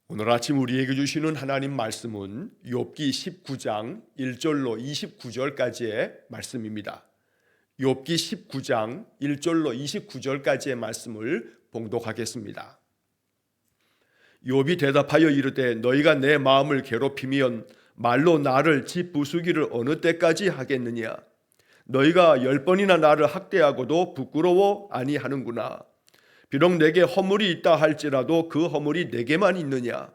오늘 아침 우리에게 주시는 하나님 말씀은 욥기 19장 1절로 29절까지의 말씀입니다. 욥기 19장 1절로 29절까지의 말씀을 봉독하겠습니다. 욥이 대답하여 이르되 너희가 내 마음을 괴롭히면 말로 나를 집 부수기를 어느 때까지 하겠느냐. 너희가 10번이나 나를 학대하고도 부끄러워 아니하는구나. 비록 내게 허물이 있다 할지라도 그 허물이 내게만 있느냐.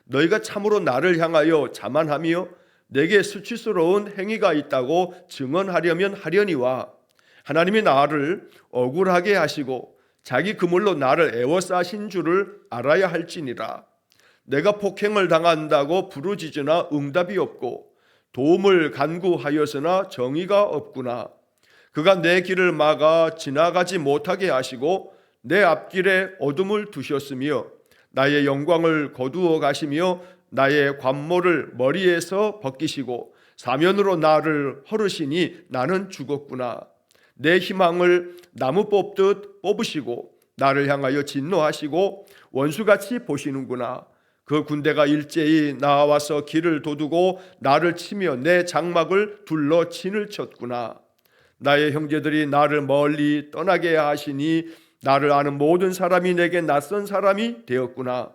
너희가 참으로 나를 향하여 자만하며 내게 수치스러운 행위가 있다고 증언하려면 하려니와 하나님이 나를 억울하게 하시고 자기 그물로 나를 애워싸신 줄을 알아야 할지니라. 내가 폭행을 당한다고 부르짖으나 응답이 없고 도움을 간구하였으나 정의가 없구나. 그가 내 길을 막아 지나가지 못하게 하시고 내 앞길에 어둠을 두셨으며 나의 영광을 거두어 가시며 나의 관모를 머리에서 벗기시고 사면으로 나를 헐으시니 나는 죽었구나. 내 희망을 나무 뽑듯 뽑으시고 나를 향하여 진노하시고 원수같이 보시는구나. 그 군대가 일제히 나와서 길을 도두고 나를 치며 내 장막을 둘러 진을 쳤구나. 나의 형제들이 나를 멀리 떠나게 하시니 나를 아는 모든 사람이 내게 낯선 사람이 되었구나.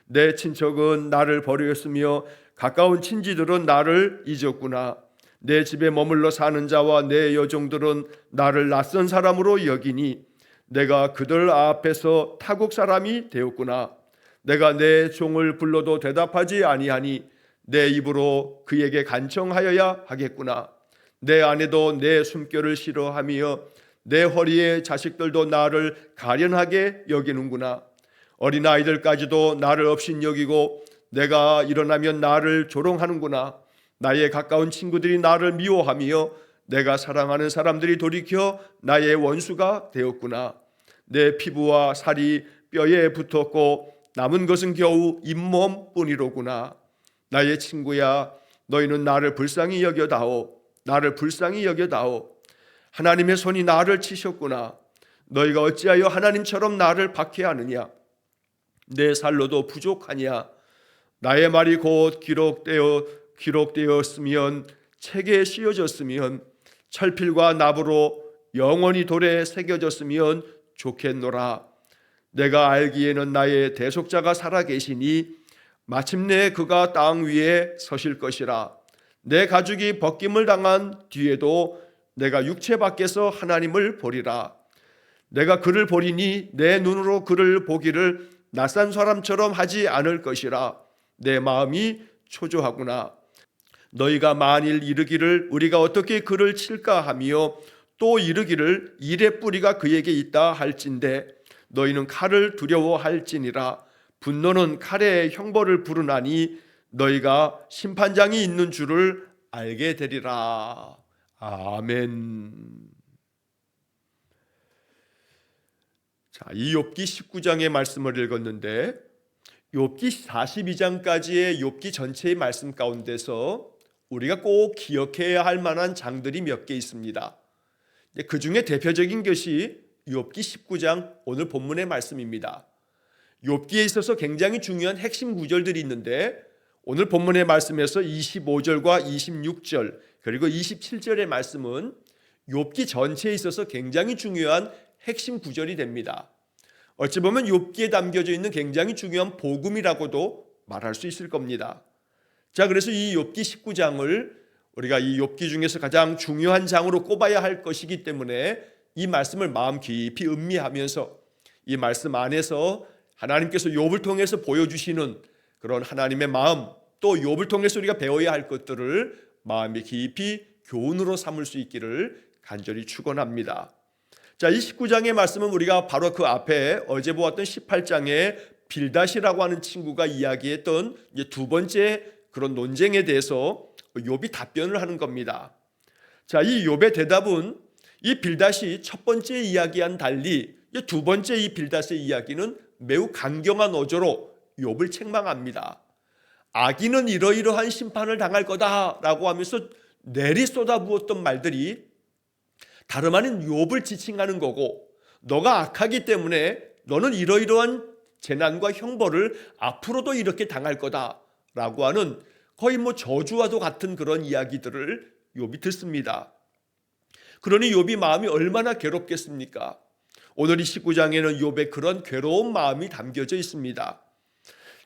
내 친척은 나를 버렸으며 가까운 친지들은 나를 잊었구나. 내 집에 머물러 사는 자와 내 여종들은 나를 낯선 사람으로 여기니 내가 그들 앞에서 타국 사람이 되었구나. 내가 내 종을 불러도 대답하지 아니하니 내 입으로 그에게 간청하여야 하겠구나. 내 아내도 내 숨결을 싫어하며 내 허리에 자식들도 나를 가련하게 여기는구나. 어린아이들까지도 나를 업신여기고 내가 일어나면 나를 조롱하는구나. 나의 가까운 친구들이 나를 미워하며 내가 사랑하는 사람들이 돌이켜 나의 원수가 되었구나. 내 피부와 살이 뼈에 붙었고 남은 것은 겨우 잇몸뿐이로구나. 나의 친구야, 너희는 나를 불쌍히 여겨다오. 나를 불쌍히 여겨다오. 하나님의 손이 나를 치셨구나. 너희가 어찌하여 하나님처럼 나를 박해하느냐. 내 살로도 부족하냐. 나의 말이 곧 기록되었으면 책에 씌어졌으면 철필과 납으로 영원히 돌에 새겨졌으면 좋겠노라. 내가 알기에는 나의 대속자가 살아계시니 마침내 그가 땅 위에 서실 것이라. 내 가죽이 벗김을 당한 뒤에도 내가 육체 밖에서 하나님을 보리라. 내가 그를 보리니 내 눈으로 그를 보기를 낯선 사람처럼 하지 않을 것이라. 내 마음이 초조하구나. 너희가 만일 이르기를 우리가 어떻게 그를 칠까 하며 또 이르기를 일의 뿌리가 그에게 있다 할진대 너희는 칼을 두려워할지니라. 분노는 칼의 형벌을 부르나니 너희가 심판장이 있는 줄을 알게 되리라. 아멘. 자, 이 욥기 19장의 말씀을 읽었는데 욥기 42장까지의 욥기 전체의 말씀 가운데서 우리가 꼭 기억해야 할 만한 장들이 몇 개 있습니다. 그 중에 대표적인 것이 욥기 19장 오늘 본문의 말씀입니다. 욥기에 있어서 굉장히 중요한 핵심 구절들이 있는데 오늘 본문의 말씀에서 25절과 26절 그리고 27절의 말씀은 욥기 전체에 있어서 굉장히 중요한 핵심 구절이 됩니다. 어찌 보면 욥기에 담겨져 있는 굉장히 중요한 복음이라고도 말할 수 있을 겁니다. 자, 그래서 이 욥기 19장을 우리가 이 욥기 중에서 가장 중요한 장으로 꼽아야 할 것이기 때문에 이 말씀을 마음 깊이 음미하면서 이 말씀 안에서 하나님께서 욥을 통해서 보여주시는 그런 하나님의 마음, 또 욥을 통해서 우리가 배워야 할 것들을 마음이 깊이 교훈으로 삼을 수 있기를 간절히 축원합니다. 자, 이 19장의 말씀은 우리가 바로 그 앞에 어제 보았던 18장에 빌닷이라고 하는 친구가 이야기했던 이제 두 번째 그런 논쟁에 대해서 욥이 답변을 하는 겁니다. 자, 이 욥의 대답은 이 빌닷이 첫 번째 이야기와는 달리 두 번째 이 빌닷의 이야기는 매우 강경한 어조로 욥을 책망합니다. 악인은 이러이러한 심판을 당할 거다라고 하면서 내리 쏟아부었던 말들이 다름 아닌 욥을 지칭하는 거고, 너가 악하기 때문에 너는 이러이러한 재난과 형벌을 앞으로도 이렇게 당할 거다라고 하는 거의 저주와도 같은 그런 이야기들을 욥이 듣습니다. 그러니 욥이 마음이 얼마나 괴롭겠습니까? 오늘 이 19장에는 욥의 그런 괴로운 마음이 담겨져 있습니다.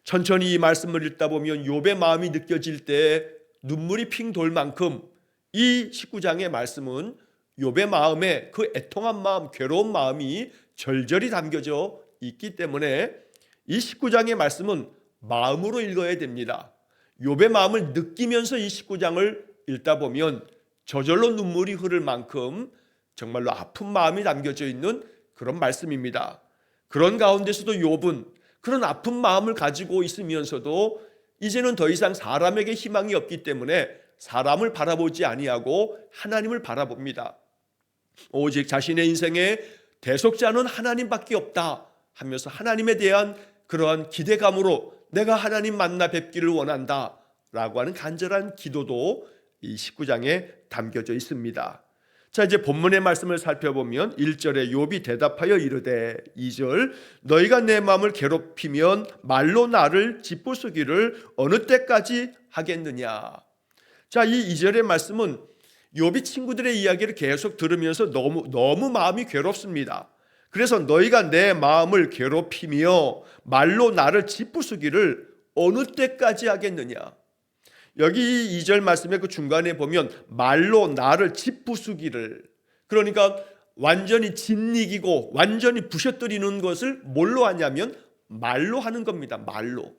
천천히 이 말씀을 읽다 보면 욥의 마음이 느껴질 때 눈물이 핑 돌 만큼 이 19장의 말씀은 욥의 마음에 그 애통한 마음, 괴로운 마음이 절절히 담겨져 있기 때문에 이 19장의 말씀은 마음으로 읽어야 됩니다. 욥의 마음을 느끼면서 이 19장을 읽다 보면 저절로 눈물이 흐를 만큼 정말로 아픈 마음이 담겨져 있는 그런 말씀입니다. 그런 가운데서도 욥은 그런 아픈 마음을 가지고 있으면서도 이제는 더 이상 사람에게 희망이 없기 때문에 사람을 바라보지 아니하고 하나님을 바라봅니다. 오직 자신의 인생에 대속자는 하나님밖에 없다 하면서 하나님에 대한 그러한 기대감으로 내가 하나님 만나 뵙기를 원한다 라고 하는 간절한 기도도 이 19장에 담겨져 있습니다. 자, 이제 본문의 말씀을 살펴보면 1절에 욥이 대답하여 이르되 2절 너희가 내 마음을 괴롭히면 말로 나를 짓부수기를 어느 때까지 하겠느냐. 자, 이 2절의 말씀은 욥이 친구들의 이야기를 계속 들으면서 너무 마음이 괴롭습니다. 그래서 너희가 내 마음을 괴롭히며 말로 나를 짓부수기를 어느 때까지 하겠느냐. 여기 2절 말씀의 그 중간에 보면 말로 나를 짓부수기를, 그러니까 완전히 짓이기고 완전히 부셔뜨리는 것을 뭘로 하냐면 말로 하는 겁니다. 말로.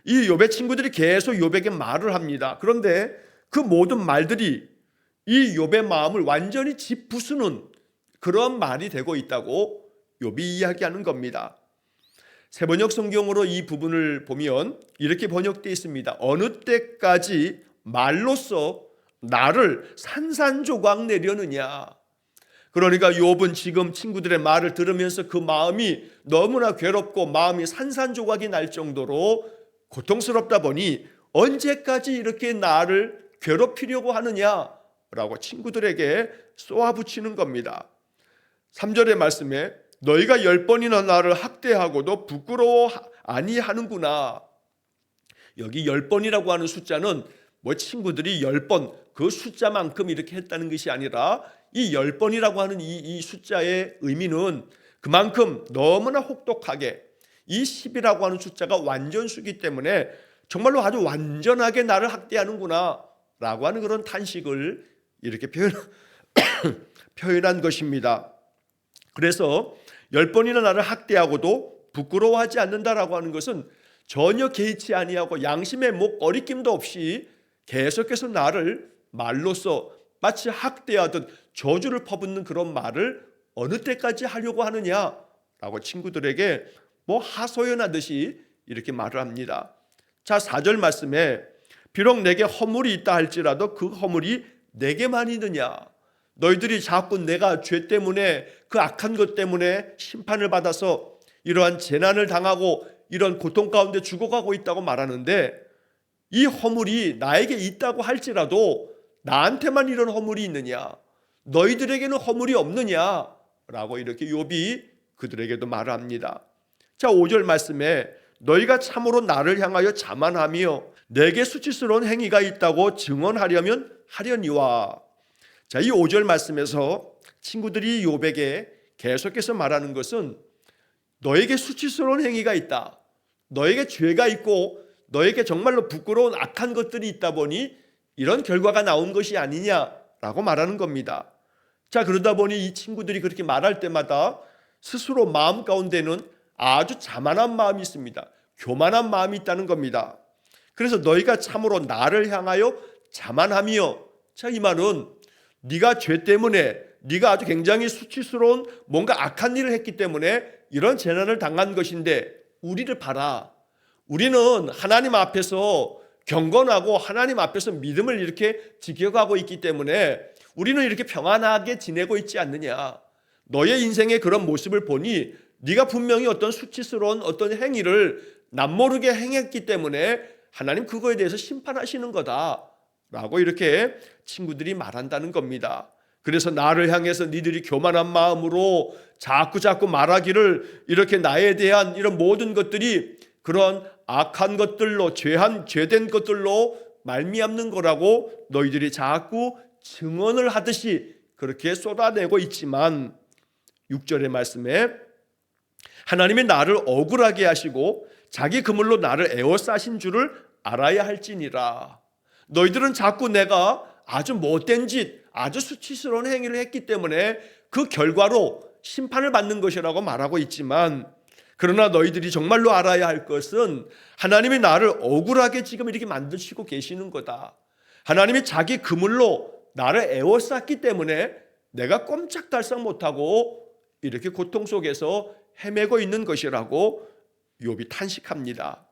이 욥의 친구들이 계속 욥에게 말을 합니다. 그런데 그 모든 말들이 이 욥의 마음을 완전히 짓부수는 그런 말이 되고 있다고 욥이 이야기하는 겁니다. 새번역 성경으로 이 부분을 보면 이렇게 번역되어 있습니다. 어느 때까지 말로써 나를 산산조각 내려느냐. 그러니까 욥은 지금 친구들의 말을 들으면서 그 마음이 너무나 괴롭고 마음이 산산조각이 날 정도로 고통스럽다 보니 언제까지 이렇게 나를 괴롭히려고 하느냐라고 친구들에게 쏘아붙이는 겁니다. 3절의 말씀에 너희가 10번이나 나를 학대하고도 부끄러워 아니하는구나. 여기 10번이라고 하는 숫자는 친구들이 10번 그 숫자만큼 이렇게 했다는 것이 아니라 이 10번이라고 하는 이 숫자의 의미는 그만큼 너무나 혹독하게 이 10이라고 하는 숫자가 완전수기 때문에 정말로 아주 완전하게 나를 학대하는구나 라고 하는 그런 탄식을 이렇게 표현한 것입니다. 그래서 10번이나 나를 학대하고도 부끄러워하지 않는다라고 하는 것은 전혀 개의치 아니하고 양심의 거리낌도 없이 계속해서 나를 말로써 마치 학대하듯 저주를 퍼붓는 그런 말을 어느 때까지 하려고 하느냐라고 친구들에게 하소연하듯이 이렇게 말을 합니다. 자, 4절 말씀에 비록 내게 허물이 있다 할지라도 그 허물이 내게만 있느냐. 너희들이 자꾸 내가 죄 때문에 그 악한 것 때문에 심판을 받아서 이러한 재난을 당하고 이런 고통 가운데 죽어가고 있다고 말하는데 이 허물이 나에게 있다고 할지라도 나한테만 이런 허물이 있느냐, 너희들에게는 허물이 없느냐라고 이렇게 욥이 그들에게도 말을 합니다. 자, 5절 말씀에 너희가 참으로 나를 향하여 자만하며 내게 수치스러운 행위가 있다고 증언하려면 하려니와. 자, 이 5절 말씀에서 친구들이 욥에게 계속해서 말하는 것은 너에게 수치스러운 행위가 있다, 너에게 죄가 있고 너에게 정말로 부끄러운 악한 것들이 있다 보니 이런 결과가 나온 것이 아니냐라고 말하는 겁니다. 자, 그러다 보니 이 친구들이 그렇게 말할 때마다 스스로 마음 가운데는 아주 자만한 마음이 있습니다. 교만한 마음이 있다는 겁니다. 그래서 너희가 참으로 나를 향하여 자만하며, 자, 이 말은 네가 죄 때문에 네가 아주 굉장히 수치스러운 뭔가 악한 일을 했기 때문에 이런 재난을 당한 것인데 우리를 봐라. 우리는 하나님 앞에서 경건하고 하나님 앞에서 믿음을 이렇게 지켜가고 있기 때문에 우리는 이렇게 평안하게 지내고 있지 않느냐. 너의 인생의 그런 모습을 보니 네가 분명히 어떤 수치스러운 어떤 행위를 남모르게 행했기 때문에 하나님 그거에 대해서 심판하시는 거다 라고 이렇게 친구들이 말한다는 겁니다. 그래서 나를 향해서 니들이 교만한 마음으로 자꾸 말하기를 이렇게 나에 대한 이런 모든 것들이 그런 악한 것들로 죄된 것들로 말미암는 거라고 너희들이 자꾸 증언을 하듯이 그렇게 쏟아내고 있지만 6절의 말씀에 하나님이 나를 억울하게 하시고 자기 그물로 나를 에워싸신 줄을 알아야 할지니라. 너희들은 자꾸 내가 아주 못된 짓, 아주 수치스러운 행위를 했기 때문에 그 결과로 심판을 받는 것이라고 말하고 있지만, 그러나 너희들이 정말로 알아야 할 것은 하나님이 나를 억울하게 지금 이렇게 만드시고 계시는 거다. 하나님이 자기 그물로 나를 에워쌌기 때문에 내가 꼼짝달싹 못하고 이렇게 고통 속에서 헤매고 있는 것이라고 욥이 탄식합니다.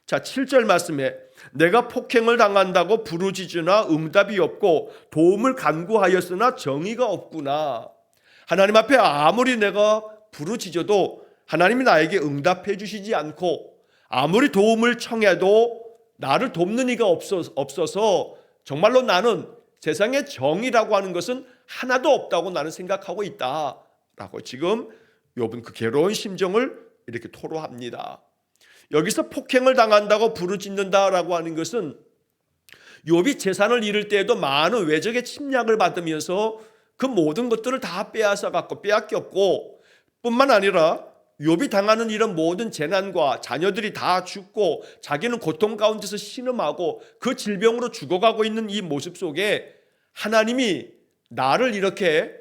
자, 7절 말씀에 내가 폭행을 당한다고 부르짖으나 응답이 없고 도움을 간구하였으나 정의가 없구나. 하나님 앞에 아무리 내가 부르짖어도 하나님이 나에게 응답해 주시지 않고 아무리 도움을 청해도 나를 돕는 이가 없어서 정말로 나는 세상에 정의라고 하는 것은 하나도 없다고 나는 생각하고 있다라고 지금 욥은 그 괴로운 심정을 이렇게 토로합니다. 여기서 폭행을 당한다고 부르짖는다라고 하는 것은 욥이 재산을 잃을 때에도 많은 외적의 침략을 받으면서 그 모든 것들을 다 빼앗아 갖고 빼앗겼고, 뿐만 아니라 욥이 당하는 이런 모든 재난과 자녀들이 다 죽고 자기는 고통 가운데서 신음하고 그 질병으로 죽어가고 있는 이 모습 속에 하나님이 나를 이렇게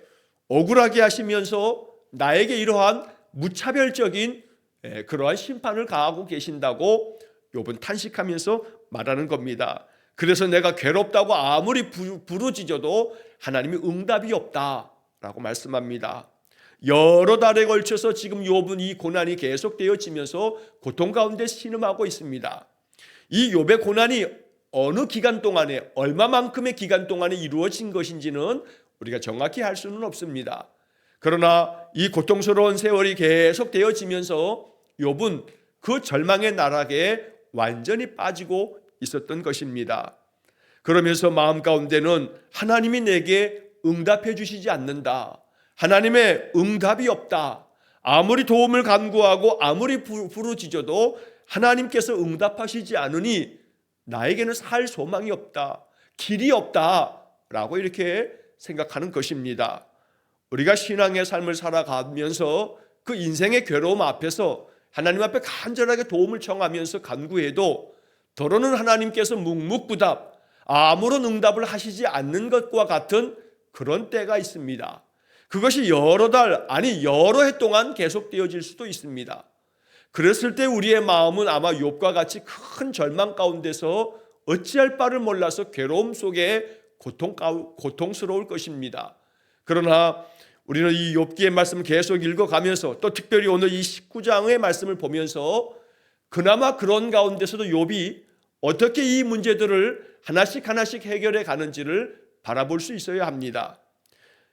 억울하게 하시면서 나에게 이러한 무차별적인 그러한 심판을 가하고 계신다고 욥은 탄식하면서 말하는 겁니다. 그래서 내가 괴롭다고 아무리 부르짖어도 하나님이 응답이 없다라고 말씀합니다. 여러 달에 걸쳐서 지금 욥은 이 고난이 계속되어지면서 고통 가운데 신음하고 있습니다. 이 욥의 고난이 어느 기간 동안에, 얼마만큼의 기간 동안에 이루어진 것인지는 우리가 정확히 할 수는 없습니다. 그러나 이 고통스러운 세월이 계속되어지면서 욥은 그 절망의 나락에 완전히 빠지고 있었던 것입니다. 그러면서 마음 가운데는 하나님이 내게 응답해 주시지 않는다, 하나님의 응답이 없다, 아무리 도움을 간구하고 아무리 부르짖어도 하나님께서 응답하시지 않으니 나에게는 살 소망이 없다, 길이 없다라고 이렇게 생각하는 것입니다. 우리가 신앙의 삶을 살아가면서 그 인생의 괴로움 앞에서 하나님 앞에 간절하게 도움을 청하면서 간구해도 더러는 하나님께서 묵묵부답, 아무런 응답을 하시지 않는 것과 같은 그런 때가 있습니다. 그것이 여러 달, 아니 여러 해 동안 계속되어질 수도 있습니다. 그랬을 때 우리의 마음은 아마 욥과 같이 큰 절망 가운데서 어찌할 바를 몰라서 괴로움 속에 고통스러울 것입니다. 그러나 우리는 이 욥기의 말씀을 계속 읽어가면서 또 특별히 오늘 이 19장의 말씀을 보면서 그나마 그런 가운데서도 욥이 어떻게 이 문제들을 하나씩 해결해 가는지를 바라볼 수 있어야 합니다.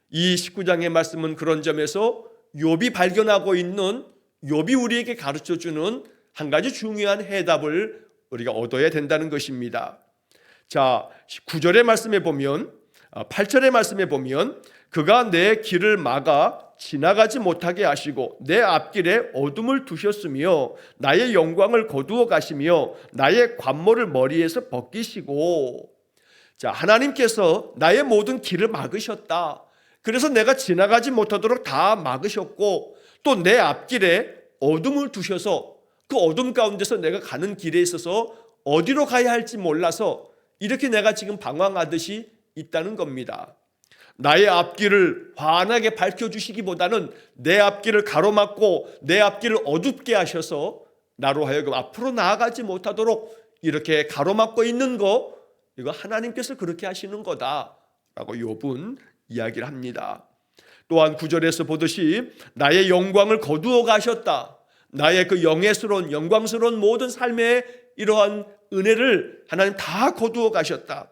이 19장의 말씀은 그런 점에서 욥이 발견하고 있는, 욥이 우리에게 가르쳐주는 한 가지 중요한 해답을 우리가 얻어야 된다는 것입니다. 자, 9절의 말씀에 보면, 8절의 말씀에 보면 그가 내 길을 막아 지나가지 못하게 하시고 내 앞길에 어둠을 두셨으며 나의 영광을 거두어 가시며 나의 관모를 머리에서 벗기시고. 자, 하나님께서 나의 모든 길을 막으셨다. 그래서 내가 지나가지 못하도록 다 막으셨고 또 내 앞길에 어둠을 두셔서 그 어둠 가운데서 내가 가는 길에 있어서 어디로 가야 할지 몰라서 이렇게 내가 지금 방황하듯이 있다는 겁니다. 나의 앞길을 환하게 밝혀주시기보다는 내 앞길을 가로막고 내 앞길을 어둡게 하셔서 나로 하여금 앞으로 나아가지 못하도록 이렇게 가로막고 있는 거, 이거 하나님께서 그렇게 하시는 거다라고 욥은 이야기를 합니다. 또한 9절에서 보듯이 나의 영광을 거두어 가셨다, 나의 그 영광스러운 모든 삶의 이러한 은혜를 하나님 다 거두어 가셨다.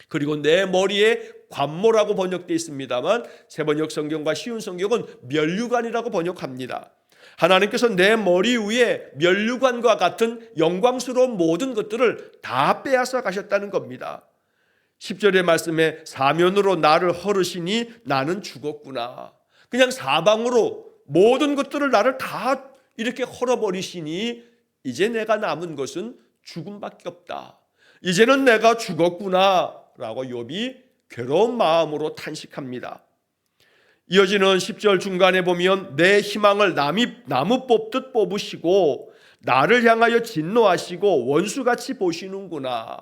그리고 내 머리에 관모라고 번역되어 있습니다만 세번역 성경과 쉬운 성경은 면류관이라고 번역합니다. 하나님께서 내 머리 위에 면류관과 같은 영광스러운 모든 것들을 다 빼앗아 가셨다는 겁니다. 10절의 말씀에 사면으로 나를 헐으시니 나는 죽었구나. 그냥 사방으로 모든 것들을 나를 다 이렇게 헐어버리시니 이제 내가 남은 것은 죽음밖에 없다. 이제는 내가 죽었구나 라고 욥이 괴로운 마음으로 탄식합니다. 이어지는 10절 중간에 보면 내 희망을 나무 뽑듯 뽑으시고 나를 향하여 진노하시고 원수같이 보시는구나.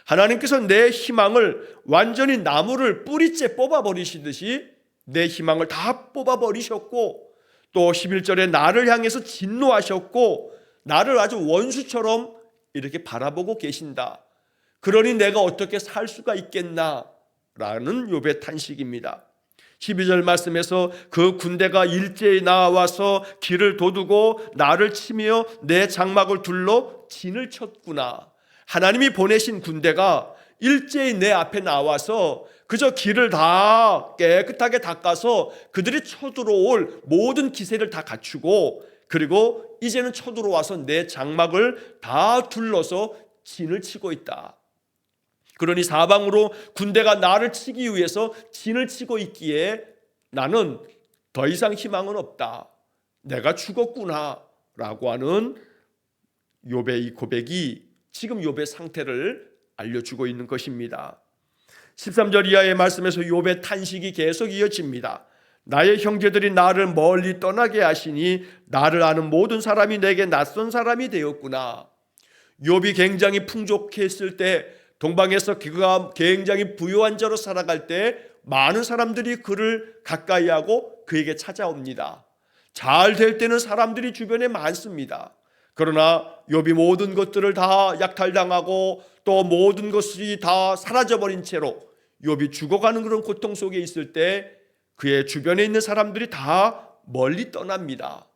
하나님께서 내 희망을 완전히 나무를 뿌리째 뽑아버리시듯이 내 희망을 다 뽑아버리셨고, 또 11절에 나를 향해서 진노하셨고 나를 아주 원수처럼 이렇게 바라보고 계신다. 그러니 내가 어떻게 살 수가 있겠나 라는 욥의 탄식입니다. 12절 말씀에서 그 군대가 일제히 나와서 길을 도두고 나를 치며 내 장막을 둘러 진을 쳤구나. 하나님이 보내신 군대가 일제히 내 앞에 나와서 그저 길을 다 깨끗하게 닦아서 그들이 쳐들어올 모든 기세를 다 갖추고, 그리고 이제는 쳐들어와서 내 장막을 다 둘러서 진을 치고 있다. 그러니 사방으로 군대가 나를 치기 위해서 진을 치고 있기에 나는 더 이상 희망은 없다. 내가 죽었구나 라고 하는 욥의 이 고백이 지금 욥의 상태를 알려주고 있는 것입니다. 13절 이하의 말씀에서 욥의 탄식이 계속 이어집니다. 나의 형제들이 나를 멀리 떠나게 하시니 나를 아는 모든 사람이 내게 낯선 사람이 되었구나. 욥이 굉장히 풍족했을 때, 동방에서 그가 굉장히 부유한 자로 살아갈 때 많은 사람들이 그를 가까이하고 그에게 찾아옵니다. 잘 될 때는 사람들이 주변에 많습니다. 그러나 욥이 모든 것들을 다 약탈당하고 또 모든 것이 다 사라져버린 채로 욥이 죽어가는 그런 고통 속에 있을 때 그의 주변에 있는 사람들이 다 멀리 떠납니다.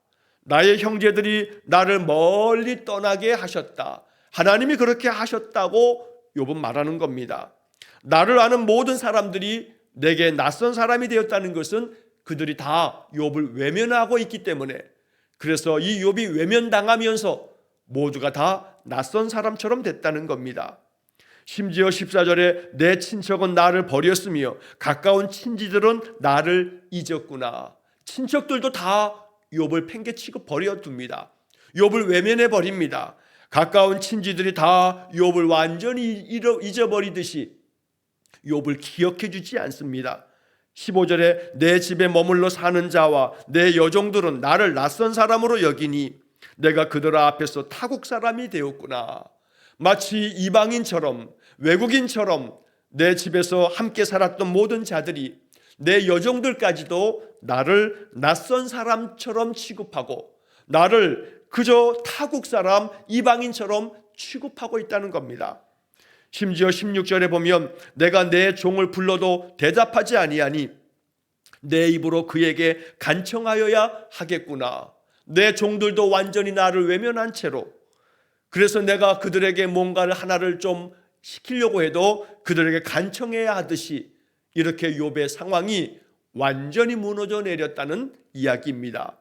나의 형제들이 나를 멀리 떠나게 하셨다. 하나님이 그렇게 하셨다고 욥은 말하는 겁니다. 나를 아는 모든 사람들이 내게 낯선 사람이 되었다는 것은 그들이 다 욥을 외면하고 있기 때문에, 그래서 이 욥이 외면당하면서 모두가 다 낯선 사람처럼 됐다는 겁니다. 심지어 14절에 내 친척은 나를 버렸으며 가까운 친지들은 나를 잊었구나. 친척들도 다 욥을 팽개치고 버려둡니다. 욥을 외면해 버립니다. 가까운 친지들이 다 욥을 완전히 잊어버리듯이 욥을 기억해 주지 않습니다. 15절에 내 집에 머물러 사는 자와 내 여종들은 나를 낯선 사람으로 여기니 내가 그들 앞에서 타국 사람이 되었구나. 마치 이방인처럼 외국인처럼 내 집에서 함께 살았던 모든 자들이, 내 여종들까지도 나를 낯선 사람처럼 취급하고 나를 그저 타국 사람, 이방인처럼 취급하고 있다는 겁니다. 심지어 16절에 보면 내가 내 종을 불러도 대답하지 아니하니 내 입으로 그에게 간청하여야 하겠구나. 내 종들도 완전히 나를 외면한 채로, 그래서 내가 그들에게 뭔가를 하나를 좀 시키려고 해도 그들에게 간청해야 하듯이 이렇게 욥의 상황이 완전히 무너져 내렸다는 이야기입니다.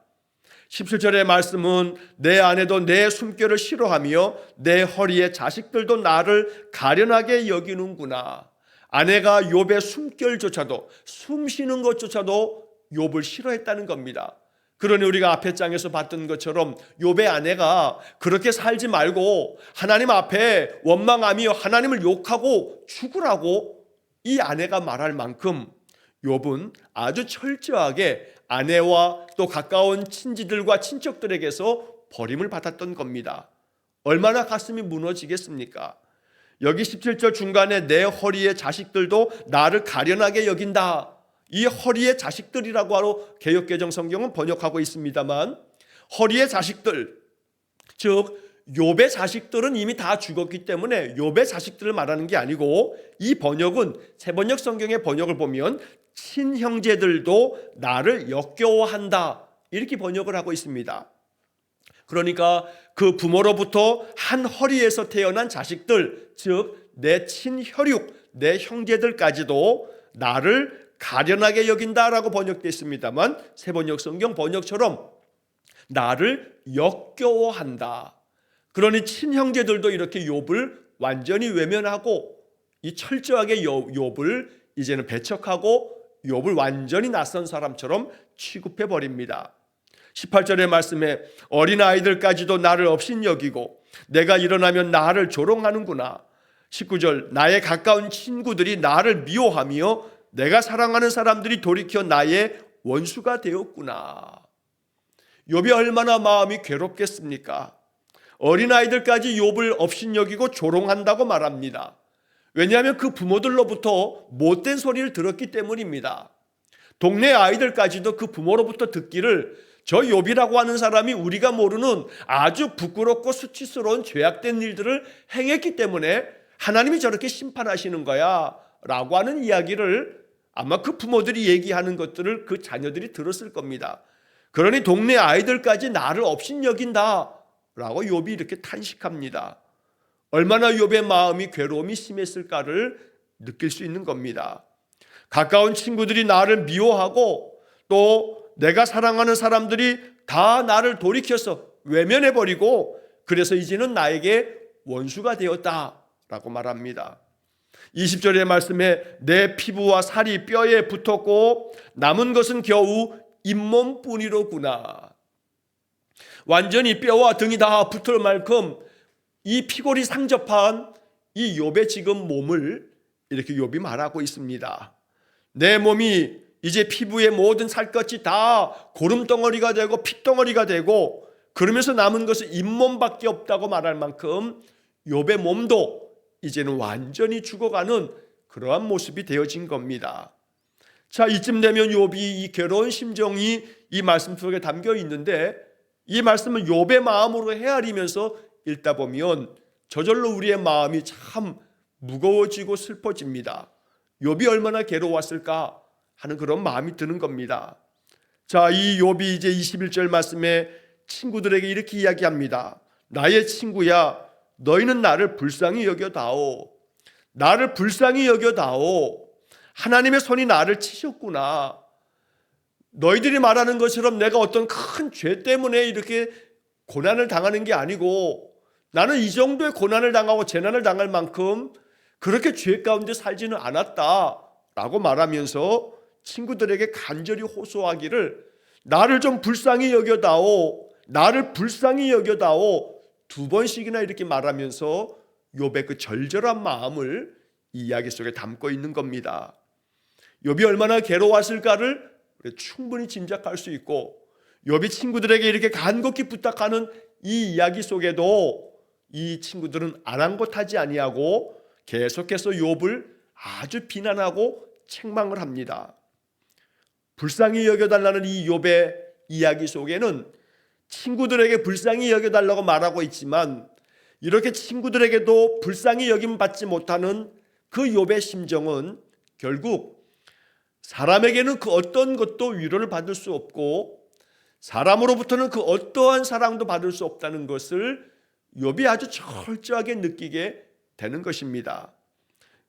17절의 말씀은 내 아내도 내 숨결을 싫어하며 내 허리의 자식들도 나를 가련하게 여기는구나. 아내가 욥의 숨결조차도, 숨 쉬는 것조차도 욥을 싫어했다는 겁니다. 그러니 우리가 앞에 장에서 봤던 것처럼 욥의 아내가 그렇게 살지 말고 하나님 앞에 원망하며 하나님을 욕하고 죽으라고 이 아내가 말할 만큼 욥은 아주 철저하게 아내와 또 가까운 친지들과 친척들에게서 버림을 받았던 겁니다. 얼마나 가슴이 무너지겠습니까? 여기 17절 중간에 내 허리의 자식들도 나를 가련하게 여긴다. 이 허리의 자식들이라고 하러 개역개정 성경은 번역하고 있습니다만, 허리의 자식들, 즉 욥의 자식들은 이미 다 죽었기 때문에 욥의 자식들을 말하는 게 아니고, 이 번역은 새번역 성경의 번역을 보면 친형제들도 나를 역겨워한다 이렇게 번역을 하고 있습니다. 그러니까 그 부모로부터 한 허리에서 태어난 자식들, 즉 내 친혈육, 내 형제들까지도 나를 가련하게 여긴다라고 번역되어 있습니다만, 새번역 성경 번역처럼 나를 역겨워한다. 그러니 친형제들도 이렇게 욥을 완전히 외면하고 이 철저하게 욥을 이제는 배척하고 욥을 완전히 낯선 사람처럼 취급해 버립니다. 18절의 말씀에 어린아이들까지도 나를 업신여기고 내가 일어나면 나를 조롱하는구나. 19절 나의 가까운 친구들이 나를 미워하며 내가 사랑하는 사람들이 돌이켜 나의 원수가 되었구나. 욥이 얼마나 마음이 괴롭겠습니까? 어린아이들까지 욥을 업신여기고 조롱한다고 말합니다. 왜냐하면 그 부모들로부터 못된 소리를 들었기 때문입니다. 동네 아이들까지도 그 부모로부터 듣기를 저 욥이라고 하는 사람이 우리가 모르는 아주 부끄럽고 수치스러운 죄악된 일들을 행했기 때문에 하나님이 저렇게 심판하시는 거야 라고 하는 이야기를 아마 그 부모들이 얘기하는 것들을 그 자녀들이 들었을 겁니다. 그러니 동네 아이들까지 나를 업신여긴다 라고 욥이 이렇게 탄식합니다. 얼마나 욥의 마음이 괴로움이 심했을까를 느낄 수 있는 겁니다. 가까운 친구들이 나를 미워하고 또 내가 사랑하는 사람들이 다 나를 돌이켜서 외면해버리고 그래서 이제는 나에게 원수가 되었다라고 말합니다. 20절의 말씀에 내 피부와 살이 뼈에 붙었고 남은 것은 겨우 잇몸뿐이로구나. 완전히 뼈와 등이 다 붙을 만큼 이 피골이 상접한 이 욥의 지금 몸을 이렇게 욥이 말하고 있습니다. 내 몸이 이제 피부의 모든 살갗이 다 고름덩어리가 되고 핏덩어리가 되고 그러면서 남은 것은 잇몸밖에 없다고 말할 만큼 욥의 몸도 이제는 완전히 죽어가는 그러한 모습이 되어진 겁니다. 자, 이쯤 되면 욥이 이 괴로운 심정이 이 말씀 속에 담겨 있는데 이 말씀을 욥의 마음으로 헤아리면서 읽다 보면 저절로 우리의 마음이 참 무거워지고 슬퍼집니다. 욥이 얼마나 괴로웠을까 하는 그런 마음이 드는 겁니다. 자, 이 욥이 이제 21절 말씀에 친구들에게 이렇게 이야기합니다. 나의 친구야, 너희는 나를 불쌍히 여겨다오. 나를 불쌍히 여겨다오. 하나님의 손이 나를 치셨구나. 너희들이 말하는 것처럼 내가 어떤 큰 죄 때문에 이렇게 고난을 당하는 게 아니고 나는 이 정도의 고난을 당하고 재난을 당할 만큼 그렇게 죄 가운데 살지는 않았다라고 말하면서 친구들에게 간절히 호소하기를 나를 좀 불쌍히 여겨다오. 나를 불쌍히 여겨다오. 2번씩이나 이렇게 말하면서 욥의 그 절절한 마음을 이 이야기 속에 담고 있는 겁니다. 욥이 얼마나 괴로웠을까를 충분히 짐작할 수 있고 욥이 친구들에게 이렇게 간곡히 부탁하는 이 이야기 속에도 이 친구들은 아랑곳하지 아니하고 계속해서 욥을 아주 비난하고 책망을 합니다. 불쌍히 여겨달라는 이 욥의 이야기 속에는 친구들에게 불쌍히 여겨달라고 말하고 있지만 이렇게 친구들에게도 불쌍히 여김 받지 못하는 그 욥의 심정은 결국 사람에게는 그 어떤 것도 위로를 받을 수 없고 사람으로부터는 그 어떠한 사랑도 받을 수 없다는 것을 욥이 아주 철저하게 느끼게 되는 것입니다.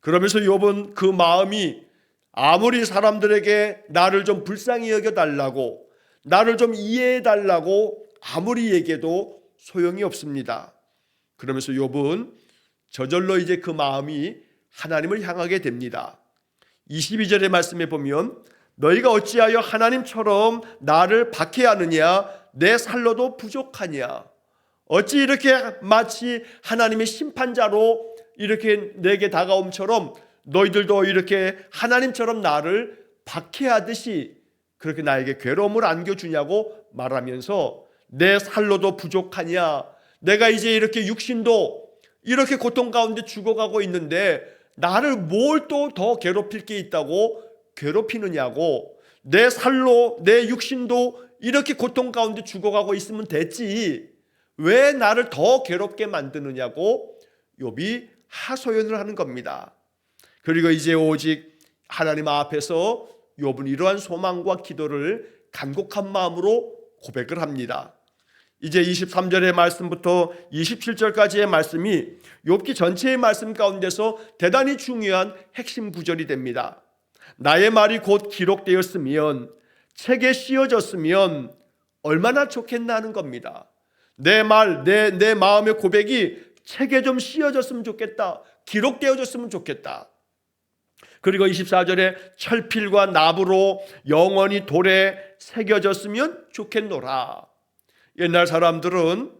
그러면서 욥은 그 마음이 아무리 사람들에게 나를 좀 불쌍히 여겨달라고 나를 좀 이해해달라고 아무리 얘기해도 소용이 없습니다. 그러면서 욥은 저절로 이제 그 마음이 하나님을 향하게 됩니다. 22절의 말씀에 보면 너희가 어찌하여 하나님처럼 나를 박해하느냐 내 살로도 부족하냐. 어찌 이렇게 마치 하나님의 심판자로 이렇게 내게 다가옴처럼 너희들도 이렇게 하나님처럼 나를 박해하듯이 그렇게 나에게 괴로움을 안겨주냐고 말하면서 내 살로도 부족하냐. 내가 이제 이렇게 육신도 이렇게 고통 가운데 죽어가고 있는데 나를 뭘 또 더 괴롭힐 게 있다고 괴롭히느냐고. 내 살로 내 육신도 이렇게 고통 가운데 죽어가고 있으면 됐지 왜 나를 더 괴롭게 만드느냐고 욥이 하소연을 하는 겁니다. 그리고 이제 오직 하나님 앞에서 욥은 이러한 소망과 기도를 간곡한 마음으로 고백을 합니다. 이제 23절의 말씀부터 27절까지의 말씀이 욥기 전체의 말씀 가운데서 대단히 중요한 핵심 구절이 됩니다. 나의 말이 곧 기록되었으면 책에 씌어졌으면 얼마나 좋겠나 하는 겁니다. 내 말, 내 마음의 고백이 책에 좀 씌어졌으면 좋겠다. 기록되어졌으면 좋겠다. 그리고 24절에 철필과 납으로 영원히 돌에 새겨졌으면 좋겠노라. 옛날 사람들은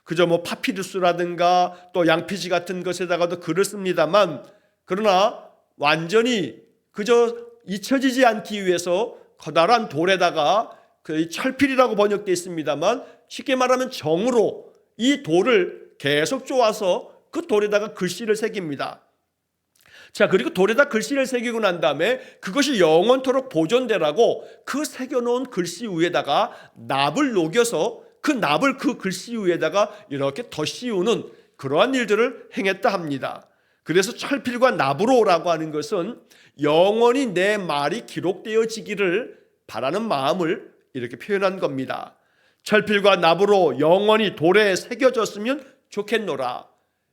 그저 파피루스라든가 또 양피지 같은 것에다가도 글을 씁니다만, 그러나 완전히 그저 잊혀지지 않기 위해서 커다란 돌에다가 그 철필이라고 번역되어 있습니다만, 쉽게 말하면 정으로 이 돌을 계속 쪼아서 그 돌에다가 글씨를 새깁니다. 자, 그리고 돌에다 글씨를 새기고 난 다음에 그것이 영원토록 보존되라고 그 새겨놓은 글씨 위에다가 납을 녹여서 그 납을 그 글씨 위에다가 이렇게 더 씌우는 그러한 일들을 행했다 합니다. 그래서 철필과 납으로라고 하는 것은 영원히 내 말이 기록되어지기를 바라는 마음을 이렇게 표현한 겁니다. 철필과 납으로 영원히 돌에 새겨졌으면 좋겠노라.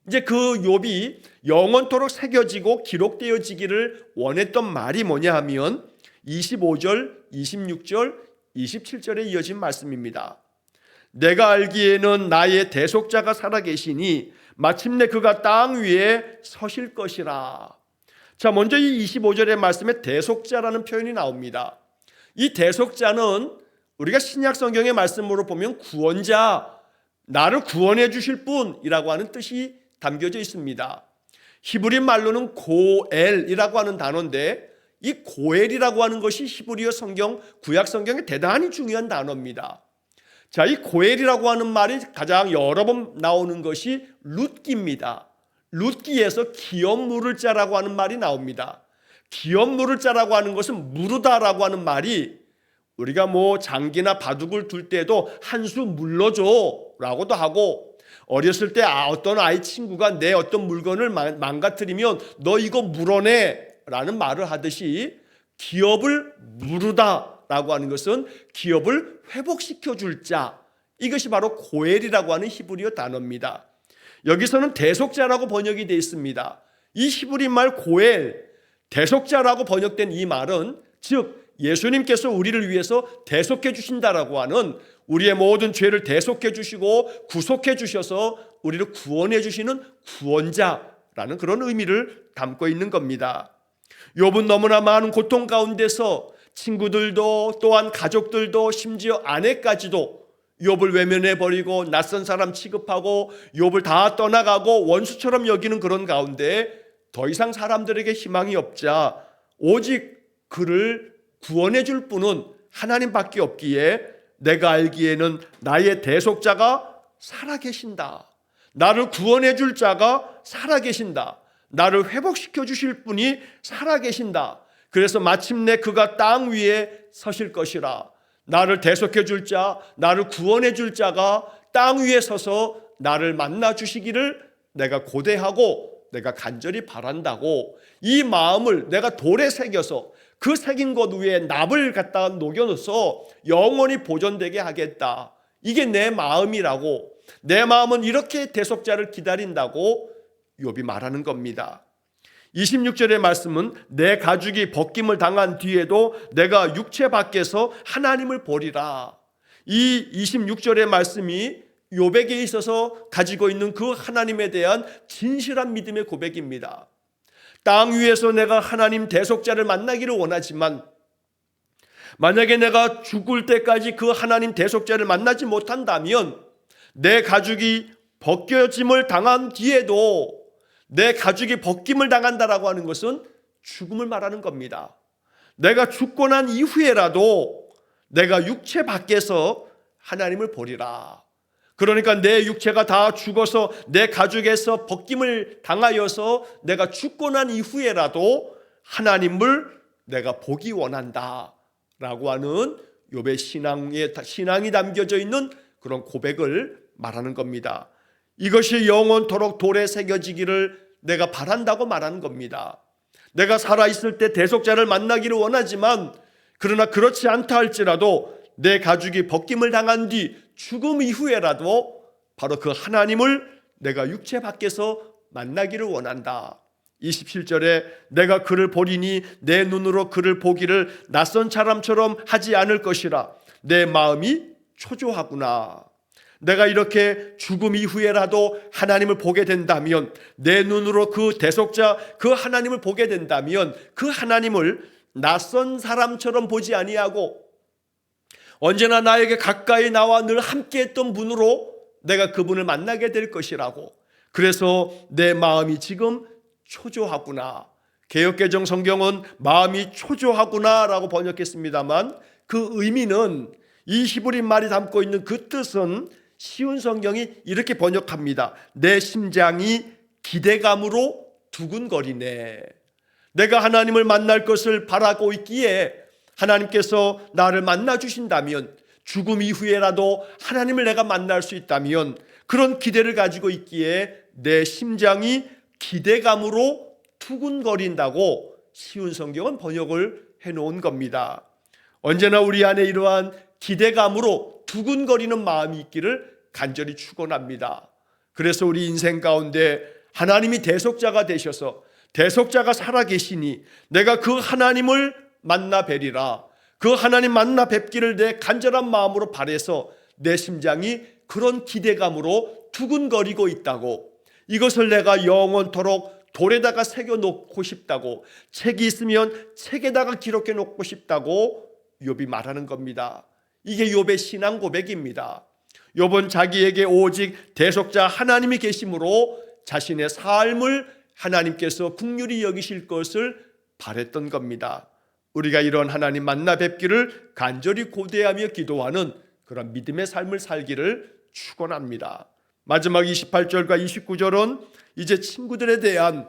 이제 그 욥이 영원토록 새겨지고 기록되어지기를 원했던 말이 뭐냐 하면 25절, 26절, 27절에 이어진 말씀입니다. 내가 알기에는 나의 대속자가 살아계시니 마침내 그가 땅 위에 서실 것이라. 자, 먼저 이 25절의 말씀에 대속자라는 표현이 나옵니다. 이 대속자는 우리가 신약 성경의 말씀으로 보면 구원자, 나를 구원해 주실 분이라고 하는 뜻이 담겨져 있습니다. 히브리 말로는 고엘이라고 하는 단어인데, 이 고엘이라고 하는 것이 히브리어 성경, 구약 성경에 대단히 중요한 단어입니다. 자, 이 고엘이라고 하는 말이 가장 여러 번 나오는 것이 룻기입니다. 룻기에서 기업 물을 자라고 하는 말이 나옵니다. 기업 물을 자라고 하는 것은 무르다라고 하는 말이 우리가 장기나 바둑을 둘 때도 한 수 물러줘 라고도 하고, 어렸을 때 어떤 아이 친구가 내 어떤 물건을 망가뜨리면 너 이거 물어내 라는 말을 하듯이, 기업을 무르다 라고 하는 것은 기업을 회복시켜 줄 자, 이것이 바로 고엘이라고 하는 히브리어 단어입니다. 여기서는 대속자라고 번역이 되어 있습니다. 이 히브리 말 고엘, 대속자라고 번역된 이 말은 즉 예수님께서 우리를 위해서 대속해 주신다라고 하는, 우리의 모든 죄를 대속해 주시고 구속해 주셔서 우리를 구원해 주시는 구원자라는 그런 의미를 담고 있는 겁니다. 욥은 너무나 많은 고통 가운데서 친구들도 또한 가족들도 심지어 아내까지도 욥을 외면해버리고 낯선 사람 취급하고 욥을 다 떠나가고 원수처럼 여기는 그런 가운데 더 이상 사람들에게 희망이 없자 오직 그를 구원해 줄 분은 하나님밖에 없기에 내가 알기에는 나의 대속자가 살아계신다. 나를 구원해 줄 자가 살아계신다. 나를 회복시켜 주실 분이 살아계신다. 그래서 마침내 그가 땅 위에 서실 것이라. 나를 대속해 줄 자, 나를 구원해 줄 자가 땅 위에 서서 나를 만나 주시기를 내가 고대하고 내가 간절히 바란다고, 이 마음을 내가 돌에 새겨서 그 새긴 것 위에 납을 갖다가 녹여넣어서 영원히 보존되게 하겠다. 이게 내 마음이라고, 내 마음은 이렇게 대속자를 기다린다고 욥이 말하는 겁니다. 26절의 말씀은 내 가죽이 벗김을 당한 뒤에도 내가 육체 밖에서 하나님을 보리라. 이 26절의 말씀이 욥에게 있어서 가지고 있는 그 하나님에 대한 진실한 믿음의 고백입니다. 땅 위에서 내가 하나님 대속자를 만나기를 원하지만 만약에 내가 죽을 때까지 그 하나님 대속자를 만나지 못한다면 내 가죽이 벗겨짐을 당한 뒤에도, 내 가죽이 벗김을 당한다라고 하는 것은 죽음을 말하는 겁니다. 내가 죽고 난 이후에라도 내가 육체 밖에서 하나님을 보리라. 그러니까 내 육체가 다 죽어서 내 가죽에서 벗김을 당하여서 내가 죽고 난 이후에라도 하나님을 내가 보기 원한다 라고 하는 욥의 신앙이 담겨져 있는 그런 고백을 말하는 겁니다. 이것이 영원토록 돌에 새겨지기를 내가 바란다고 말하는 겁니다. 내가 살아있을 때 대속자를 만나기를 원하지만, 그러나 그렇지 않다 할지라도 내 가죽이 벗김을 당한 뒤 죽음 이후에라도 바로 그 하나님을 내가 육체 밖에서 만나기를 원한다. 27절에 내가 그를 보리니 내 눈으로 그를 보기를 낯선 사람처럼 하지 않을 것이라. 내 마음이 초조하구나. 내가 이렇게 죽음 이후에라도 하나님을 보게 된다면, 내 눈으로 그 대속자 그 하나님을 보게 된다면 그 하나님을 낯선 사람처럼 보지 아니하고 언제나 나에게 가까이 나와 늘 함께했던 분으로 내가 그분을 만나게 될 것이라고. 그래서 내 마음이 지금 초조하구나. 개역개정 성경은 마음이 초조하구나 라고 번역했습니다만, 그 의미는, 이 히브리 말이 담고 있는 그 뜻은 쉬운 성경이 이렇게 번역합니다. 내 심장이 기대감으로 두근거리네. 내가 하나님을 만날 것을 바라고 있기에 하나님께서 나를 만나 주신다면, 죽음 이후에라도 하나님을 내가 만날 수 있다면 그런 기대를 가지고 있기에 내 심장이 기대감으로 두근거린다고 쉬운 성경은 번역을 해놓은 겁니다. 언제나 우리 안에 이러한 기대감으로 두근거리는 마음이 있기를 간절히 축원합니다. 그래서 우리 인생 가운데 하나님이 대속자가 되셔서 대속자가 살아계시니 내가 그 하나님을 만나 뵈리라, 그 하나님 만나 뵙기를 내 간절한 마음으로 바라서 내 심장이 그런 기대감으로 두근거리고 있다고, 이것을 내가 영원토록 돌에다가 새겨놓고 싶다고, 책이 있으면 책에다가 기록해 놓고 싶다고 욥이 말하는 겁니다. 이게 욥의 신앙 고백입니다. 욥은 자기에게 오직 대속자 하나님이 계심으로 자신의 삶을 하나님께서 긍휼히 여기실 것을 바랬던 겁니다. 우리가 이런 하나님 만나 뵙기를 간절히 고대하며 기도하는 그런 믿음의 삶을 살기를 축원합니다. 마지막 28절과 29절은 이제 친구들에 대한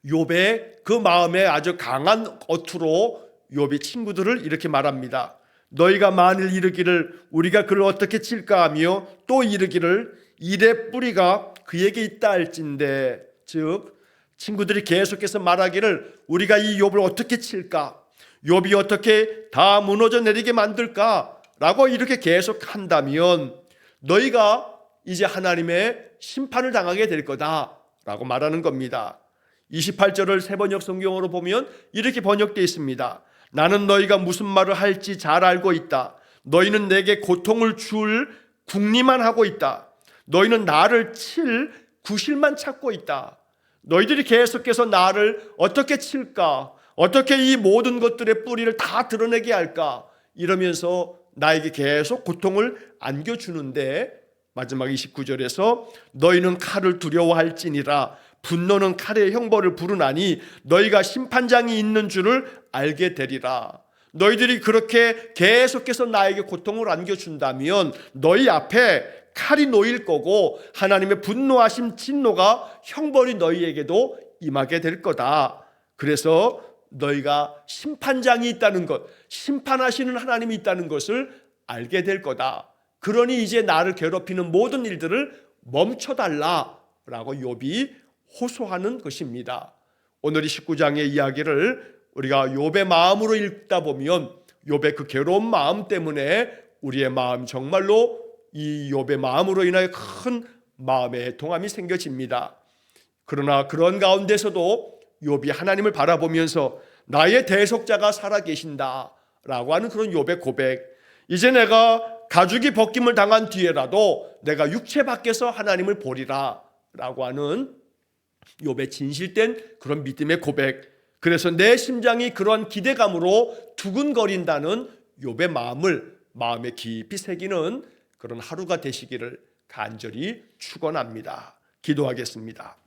욥의 그 마음에 아주 강한 어투로 욥이 친구들을 이렇게 말합니다. 너희가 만일 이르기를 우리가 그를 어떻게 칠까 하며 또 이르기를 일의 뿌리가 그에게 있다 할진대. 즉 친구들이 계속해서 말하기를 우리가 이 욥을 어떻게 칠까, 욥이 어떻게 다 무너져 내리게 만들까 라고 이렇게 계속 한다면 너희가 이제 하나님의 심판을 당하게 될 거다 라고 말하는 겁니다. 28절을 새번역 성경으로 보면 이렇게 번역되어 있습니다. 나는 너희가 무슨 말을 할지 잘 알고 있다. 너희는 내게 고통을 줄 궁리만 하고 있다. 너희는 나를 칠 구실만 찾고 있다. 너희들이 계속해서 나를 어떻게 칠까, 어떻게 이 모든 것들의 뿌리를 다 드러내게 할까, 이러면서 나에게 계속 고통을 안겨주는데, 마지막 29절에서 너희는 칼을 두려워할지니라 분노는 칼의 형벌을 부르나니 너희가 심판장이 있는 줄을 알게 되리라. 너희들이 그렇게 계속해서 나에게 고통을 안겨준다면 너희 앞에 칼이 놓일 거고 하나님의 분노하심 진노가 형벌이 너희에게도 임하게 될 거다. 그래서 너희가 심판장이 있다는 것, 심판하시는 하나님이 있다는 것을 알게 될 거다. 그러니 이제 나를 괴롭히는 모든 일들을 멈춰달라라고 욥이 호소하는 것입니다. 오늘 이 19장의 이야기를 우리가 욥의 마음으로 읽다 보면 욥의 그 괴로운 마음 때문에 우리의 마음, 정말로 이 욥의 마음으로 인하여 큰 마음의 동함이 생겨집니다. 그러나 그런 가운데서도 욥이 하나님을 바라보면서 나의 대속자가 살아계신다 라고 하는 그런 욥의 고백, 이제 내가 가죽이 벗김을 당한 뒤에라도 내가 육체 밖에서 하나님을 보리라 라고 하는 욥의 진실된 그런 믿음의 고백, 그래서 내 심장이 그런 기대감으로 두근거린다는 욥의 마음을 마음에 깊이 새기는 그런 하루가 되시기를 간절히 축원합니다. 기도하겠습니다.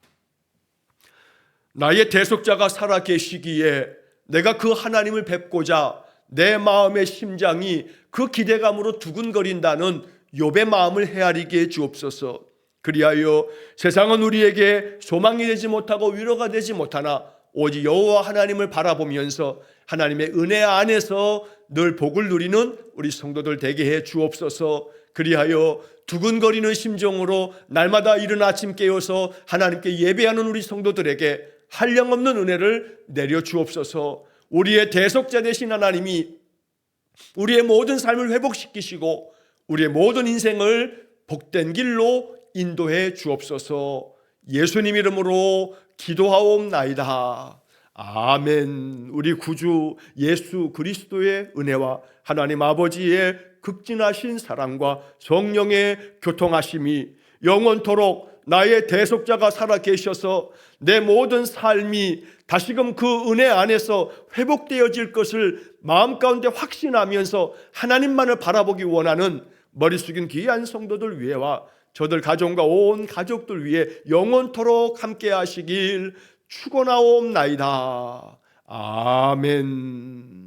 나의 대속자가 살아계시기에 내가 그 하나님을 뵙고자 내 마음의 심장이 그 기대감으로 두근거린다는 욥의 마음을 헤아리게 해 주옵소서. 그리하여 세상은 우리에게 소망이 되지 못하고 위로가 되지 못하나 오직 여호와 하나님을 바라보면서 하나님의 은혜 안에서 늘 복을 누리는 우리 성도들 되게 해 주옵소서. 그리하여 두근거리는 심정으로 날마다 이른 아침 깨어서 하나님께 예배하는 우리 성도들에게 한량없는 은혜를 내려 주옵소서. 우리의 대속자 되신 하나님이 우리의 모든 삶을 회복시키시고 우리의 모든 인생을 복된 길로 인도해 주옵소서. 예수님 이름으로 기도하옵나이다. 아멘. 우리 구주 예수 그리스도의 은혜와 하나님 아버지의 극진하신 사랑과 성령의 교통하심이 영원토록 나의 대속자가 살아계셔서 내 모든 삶이 다시금 그 은혜 안에서 회복되어질 것을 마음 가운데 확신하면서 하나님만을 바라보기 원하는 머리 숙인 귀한 성도들 위해와 저들 가정과 온 가족들 위해 영원토록 함께 하시길 축원하옵나이다. 아멘.